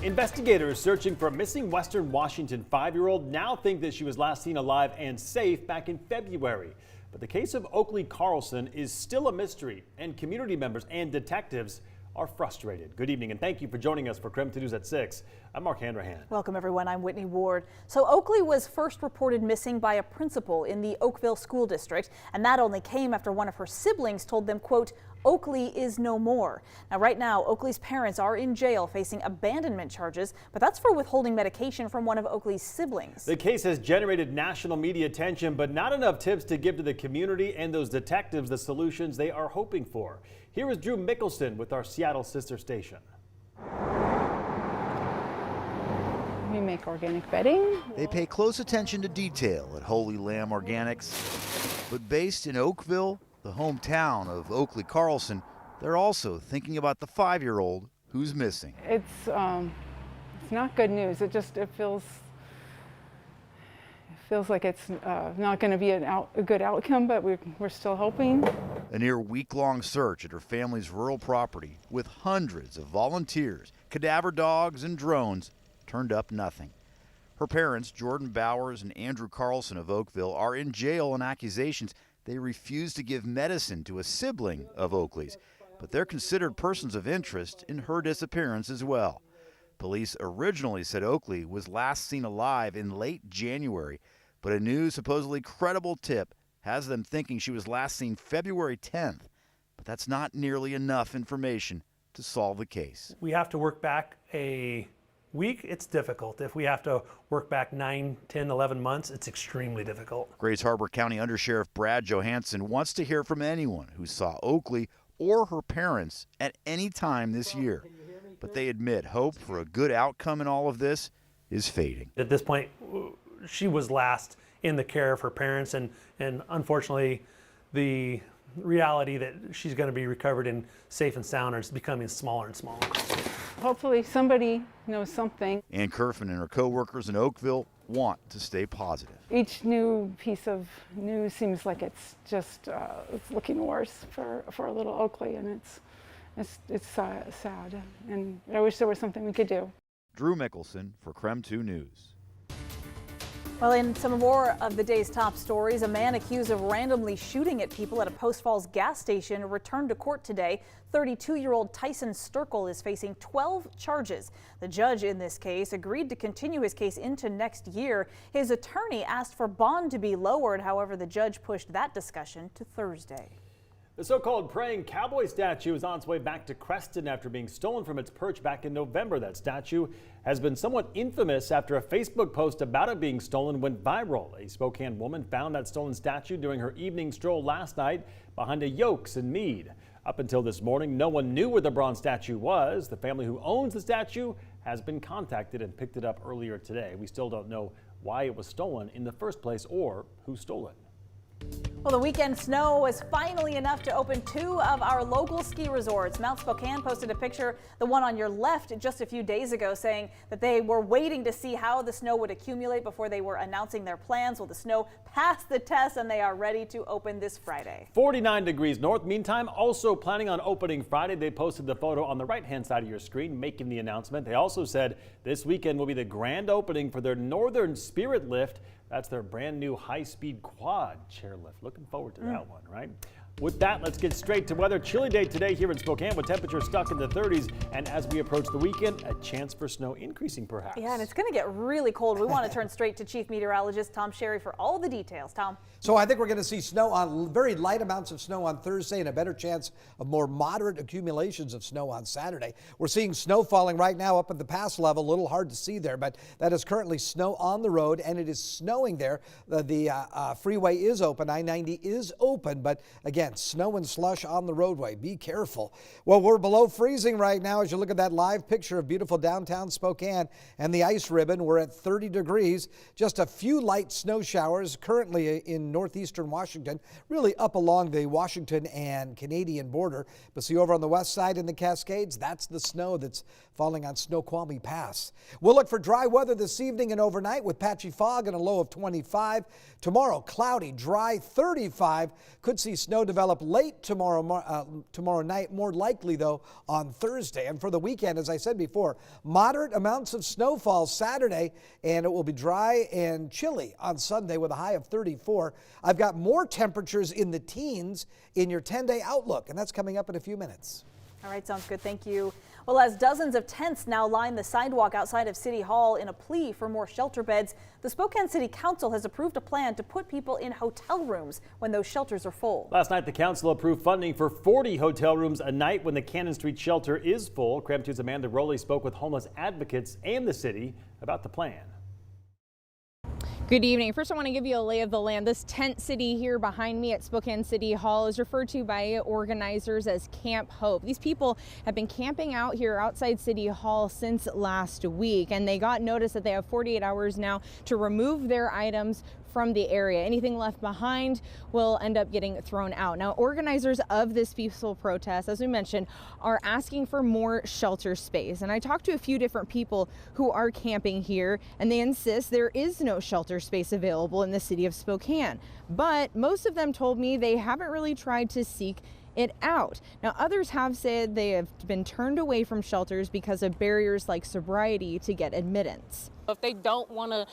Investigators searching for a missing Western Washington 5-year-old now think that she was last seen alive and safe back in February. But the case of Oakley Carlson is still a mystery, and community members and detectives are frustrated. Good evening, and thank you for joining us for KREM 2 News at 6. I'm Mark Hanrahan. Welcome, everyone. I'm Whitney Ward. So Oakley was first reported missing by a principal in the Oakville School District, and that only came after one of her siblings told them, quote, Oakley is no more. Now, right now, Oakley's parents are in jail facing abandonment charges, but that's for withholding medication from one of Oakley's siblings. The case has generated national media attention, but not enough tips to give to the community and those detectives the solutions they are hoping for. Here is Drew Mickelson with our Seattle sister station. We make organic bedding. They pay close attention to detail at Holy Lamb Organics, but based in Oakville, the hometown of Oakley Carlson, they're also thinking about the 5-year-old who's missing. It's not good news. It feels like it's not going to be a good outcome, but we're still hoping. A near week-long search at her family's rural property with hundreds of volunteers, cadaver dogs, and drones turned up nothing. Her parents, Jordan Bowers and Andrew Carlson of Oakville, are in jail on accusations they refused to give medicine to a sibling of Oakley's, but they're considered persons of interest in her disappearance as well. Police originally said Oakley was last seen alive in late January, but a new, supposedly credible tip has them thinking she was last seen February 10th. But that's not nearly enough information to solve the case. We have to work back a week, it's difficult. If we have to work back 9, 10, 11 months, it's extremely difficult. Grays Harbor County Undersheriff Brad Johansson wants to hear from anyone who saw Oakley or her parents at any time this year. But they admit hope for a good outcome in all of this is fading. At this point, she was last in the care of her parents, and unfortunately, the reality that she's going to be recovered and safe and sound is becoming smaller and smaller. Hopefully somebody knows something. Ann Kerfin and her co-workers in Oakville want to stay positive. Each new piece of news seems like it's just it's looking worse for a little Oakley, and it's sad. And I wish there was something we could do. Drew Mickelson for KREM 2 News. Well, in some more of the day's top stories, a man accused of randomly shooting at people at a Post Falls gas station returned to court today. 32-year-old Tyson Sturkle is facing 12 charges. The judge in this case agreed to continue his case into next year. His attorney asked for bond to be lowered. However, the judge pushed that discussion to Thursday. The so-called praying cowboy statue is on its way back to Creston after being stolen from its perch back in November. That statue has been somewhat infamous after a Facebook post about it being stolen went viral. A Spokane woman found that stolen statue during her evening stroll last night behind a Yokes in Meade. Up until this morning, no one knew where the bronze statue was. The family who owns the statue has been contacted and picked it up earlier today. We still don't know why it was stolen in the first place or who stole it. Well, the weekend snow was finally enough to open 2 of our local ski resorts. Mount Spokane posted a picture, the one on your left, just a few days ago, saying that they were waiting to see how the snow would accumulate before they were announcing their plans. Well, the snow passed the test and they are ready to open this Friday. 49 degrees north. Meantime, also planning on opening Friday. They posted the photo on the right-hand side of your screen, making the announcement. They also said this weekend will be the grand opening for their Northern Spirit Lift. That's their brand new high-speed quad chairlift. Looking forward to that one, right? With that, let's get straight to weather. Chilly day today here in Spokane with temperatures stuck in the 30s. And as we approach the weekend, a chance for snow increasing perhaps. Yeah, and it's going to get really cold. We want to turn straight to Chief Meteorologist Tom Sherry for all the details. Tom. So I think we're going to see snow on very light amounts of snow on Thursday and a better chance of more moderate accumulations of snow on Saturday. We're seeing snow falling right now up at the pass level. A little hard to see there, but that is currently snow on the road and it is snowing there. The freeway is open. I-90 is open, but again, snow and slush on the roadway. Be careful. Well, we're below freezing right now as you look at that live picture of beautiful downtown Spokane and the ice ribbon. We're at 30 degrees. Just a few light snow showers currently in northeastern Washington, really up along the Washington and Canadian border. But see over on the west side in the Cascades, that's the snow that's falling on Snoqualmie Pass. We'll look for dry weather this evening and overnight with patchy fog and a low of 25. Tomorrow, cloudy, dry, 35. Could see snow develop late tomorrow night, more likely though on Thursday. And for the weekend, as I said before, moderate amounts of snowfall Saturday, and it will be dry and chilly on Sunday with a high of 34. I've got more temperatures in the teens in your 10-day outlook, and that's coming up in a few minutes. All right, sounds good. Thank you. Well, as dozens of tents now line the sidewalk outside of City Hall in a plea for more shelter beds, the Spokane City Council has approved a plan to put people in hotel rooms when those shelters are full. Last night, the council approved funding for 40 hotel rooms a night when the Cannon Street shelter is full. KREM 2's Amanda Rowley spoke with homeless advocates and the city about the plan. Good evening. First, I want to give you a lay of the land. This tent city here behind me at Spokane City Hall is referred to by organizers as Camp Hope. These people have been camping out here outside City Hall since last week, and they got notice that they have 48 hours now to remove their items from the area. Anything left behind will end up getting thrown out. Now, organizers of this peaceful protest, as we mentioned, are asking for more shelter space. And I talked to a few different people who are camping here, and they insist there is no shelter space available in the city of Spokane. But most of them told me they haven't really tried to seek it out. Now, others have said they have been turned away from shelters because of barriers like sobriety to get admittance. If they don't want to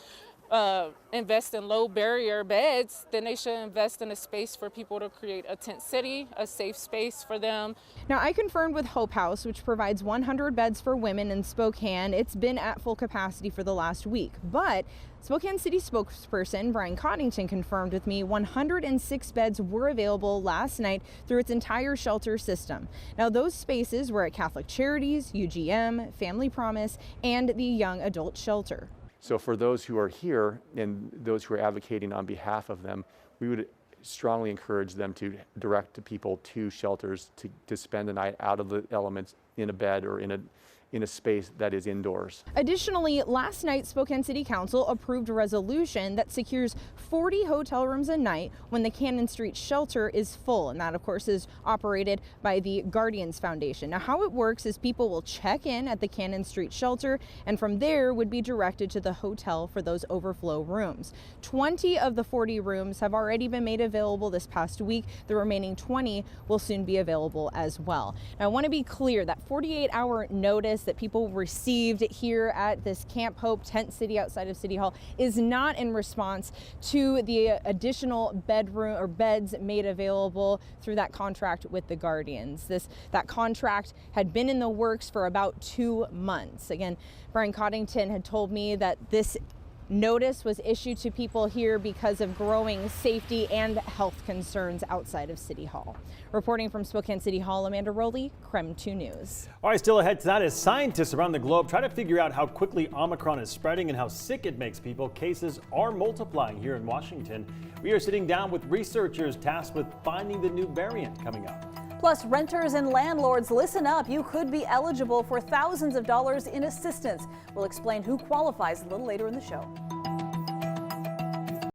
invest in low barrier beds, then they should invest in a space for people to create a tent city, a safe space for them. Now, I confirmed with Hope House, which provides 100 beds for women in Spokane. It's been at full capacity for the last week, but Spokane City spokesperson Brian Coddington confirmed with me 106 beds were available last night through its entire shelter system. Now, those spaces were at Catholic Charities, UGM, Family Promise, and the Young Adult Shelter. So for those who are here and those who are advocating on behalf of them, we would strongly encourage them to direct people to shelters to spend the night out of the elements in a bed or in a space that is indoors. Additionally, last night, Spokane City Council approved a resolution that secures 40 hotel rooms a night when the Cannon Street shelter is full. And that, of course, is operated by the Guardians Foundation. Now, how it works is people will check in at the Cannon Street shelter, and from there would be directed to the hotel for those overflow rooms. 20 of the 40 rooms have already been made available this past week. The remaining 20 will soon be available as well. Now, I want to be clear that 48-hour notice that people received here at this Camp Hope tent city outside of City Hall is not in response to the additional bedroom or beds made available through that contract with the Guardians. That contract had been in the works for about 2 months. Again, Brian Coddington had told me that this notice was issued to people here because of growing safety and health concerns outside of City Hall. Reporting from Spokane City Hall, Amanda Rowley, KREM 2 News. All right, still ahead tonight as scientists around the globe try to figure out how quickly Omicron is spreading and how sick it makes people. Cases are multiplying here in Washington. We are sitting down with researchers tasked with finding the new variant coming up. Plus, renters and landlords, listen up. You could be eligible for thousands of dollars in assistance. We'll explain who qualifies a little later in the show.